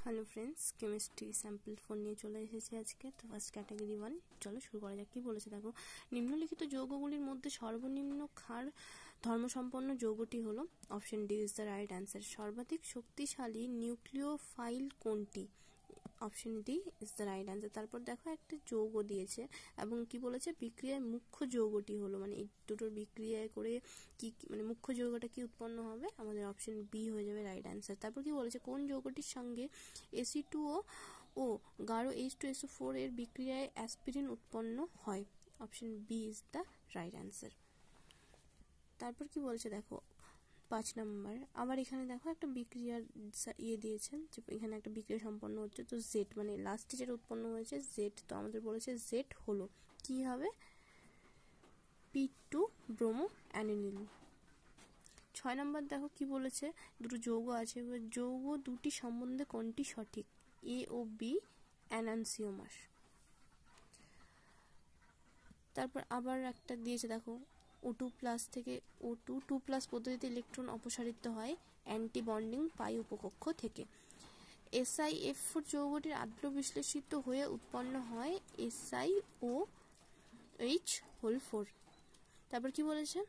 Hello friends, chemistry sample 4 নিয়ে চলে এসেছে আজকে। তো ফার্স্ট ক্যাটাগরি 1, চলো শুরু করা যাক। কি বলেছে দেখো, নিম্নলিখিত যৌগগুলির মধ্যে সর্বনিম্ন ক্ষার ধর্মসম্পন্ন যৌগটি হলো, option D is the right answer. সর্বাধিক শক্তিশালী নিউক্লিওফাইল কোনটি? Option D is the right answer. তারপর দেখো একটা যৌগ দিয়েছে এবং কি বলেছে, বিক্রিয়ায় মুখ্য যৌগটি হলো, মানে এই দুটোর বিক্রিয়ায় করে কি মানে মুখ্য যৌগটা কি উৎপন্ন হবে, আমাদের অপশন বি হয়ে যাবে রাইট অ্যান্সার। তারপর কি বলেছে, কোন যৌগটির সঙ্গে Ac2O ও গাঢ় H2SO4 এর বিক্রিয়ায় অ্যাসপিরিন উৎপন্ন হয়? Option B is the right answer. তারপর কি বলছে দেখো 5 নাম্বার, আবার এখানে দেখো একটা বিক্রিয়ার দিয়েছেন যে এখানে একটা বিক্রিয়া সম্পন্ন হচ্ছে, তো জেড মানে লাস্টে যেটা উৎপন্ন হয়েছে জেড, তো আমাদের বলেছে জেড হলো কি হবে, P2 ব্রোমো অ্যানিলিন। 6 নাম্বার দেখো কি বলেছে, দুটো যৌগ আছে, যৌগ দুটি সম্বন্ধে কোনটি সঠিক? এ ও বি অ্যানানসিওমাস। তারপর আবার একটা দিয়েছে দেখো, O2+ থেকে O2+ পদ্ধতিতে ইলেকট্রন অপসারিত হয় অ্যান্টি বন্ডিং পাই উপকক্ষ থেকে। SiF4 যৌগটির আদ্র বিশ্লেষিত হয়ে উৎপন্ন হয় SiOH4। তারপর কি বলেছে,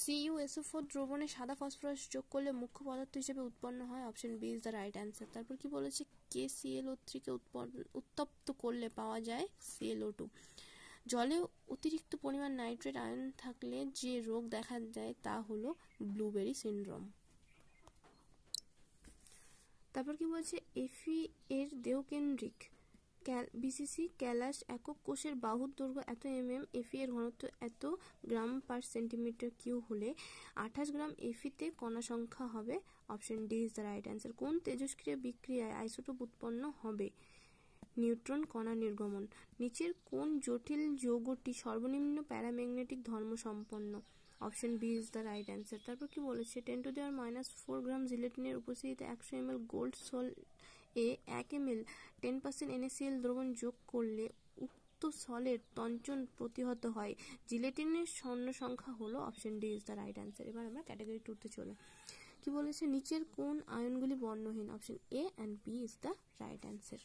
CuSO4 দ্রবণে সাদা ফসফরাস যোগ করলে মুখ্য পদার্থ হিসেবে উৎপন্ন হয়, option B is the right answer. তারপর কি বলেছে, KClO3 কে উত্তপ্ত করলে পাওয়া যায় ClO2। জলে অতিরিক্ত পরিমাণ নাইট্রেট আয়ন থাকলে যে রোগ দেখা যায় তা হলো ব্লুবেরি সিনড্রোম। তারপর কি বলছে, এফি এর দেহকেন্দ্রিক বিসিসি ক্যালাস একক কোষের বাহুর দৈর্ঘ্য এত এফি এর ঘনত্ব এত গ্রাম পার সেন্টিমিটার কিউ হলে 28 গ্রাম এফিতে কণা সংখ্যা হবে, option D is the right answer. কোন তেজস্ক্রিয় বিক্রিয়ায় আইসোটোপ উৎপন্ন হবে? নিউট্রন কণা নির্গমন। নিচের কোন জটিল যৌগটি সর্বনিম্ন প্যারাম্যাগনেটিক ধর্ম সম্পন্ন? Option B is the right answer. তারপর কি বলেছে, 10⁻⁴ গ্রাম জিলেটিনের উপস্থিতিতে 100 ml গোল্ড সল এ 1 ml 10% NaCl দ্রবণ যোগ করলে উক্ত সলের তঞ্চন প্রতিহত হয়। জিলেটিনের স্বর্ণ সংখ্যা হলো, option D is the right answer. এবার আমরা ক্যাটাগরি 2 তে চলে। কি বলেছে, নিচের কোন আয়নগুলি বর্ণহীন? Option A and B is the right answer.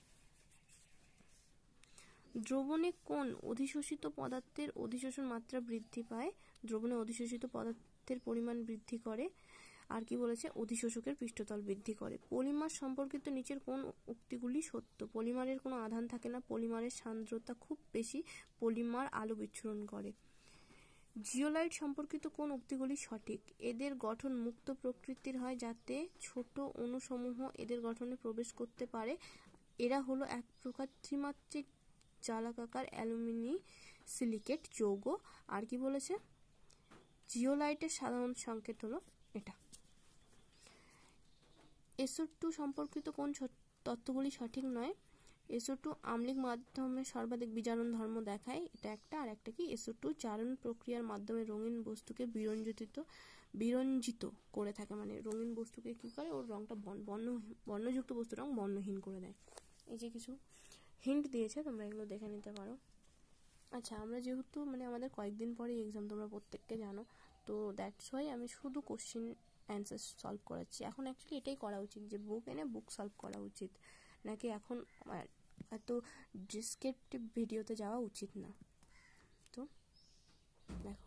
দ্রবণে কোন অধিশোষিত পদার্থের অধিশোষণ মাত্রা বৃদ্ধি পায়? দ্রবণে অধিশোষিত পদার্থের পরিমাণ বৃদ্ধি করে। আর কি বলেছে, অধিশোষকের পৃষ্ঠতল বৃদ্ধি করে। পলিমার সম্পর্কিত নিচের কোন উক্তিগুলি সত্য? পলিমারের কোনো আধান থাকে না, পলিমারের সান্দ্রতা খুব বেশি, পলিমার আলো বিচ্ছুরণ করে। জিওলাইট সম্পর্কিত কোন উক্তিগুলি সঠিক? এদের গঠন মুক্ত প্রকৃতির হয় যাতে ছোট অণুসমূহ এদের গঠনে প্রবেশ করতে পারে। এরা হলো এক প্রকার ত্রিমাত্রিক জালাকাকার অ্যালুমিনি সিলিকেট যৌগ। আর কি বলেছে, জিওলাইটের সাধারণ সংকেত হলো এটা। SO2 সম্পর্কিত কোন তত্ত্বগুলি সঠিক নয়? SO2 আম্লিক মাধ্যমে সর্বাধিক বিজারণ ধর্ম দেখায়, এটা একটা। আর একটা কি, SO2 জারণ প্রক্রিয়ার মাধ্যমে রঙিন বস্তুকে বিরঞ্জিত করে থাকে, মানে রঙিন বস্তুকে কি করে, ওর রংটা বর্ণযুক্ত বস্তুর রং বর্ণহীন করে দেয়। এই যে কিছু হিন্ট দিয়েছে, তোমরা এগুলো দেখে নিতে পারো। আচ্ছা, আমরা যেহেতু মানে আমাদের কয়েকদিন পরে এক্সাম, তোমরা প্রত্যেককে জানো, তো দ্যাটস ওয়াই আমি শুধু কোশ্চিন অ্যান্সার সলভ করাচ্ছি। এখন অ্যাকচুয়ালি এটাই করা উচিত যে বুক এনে বুক সলভ করা উচিত, নাকি এখন এত ডিসক্রিপটিভ ভিডিওতে যাওয়া উচিত না। তো দেখো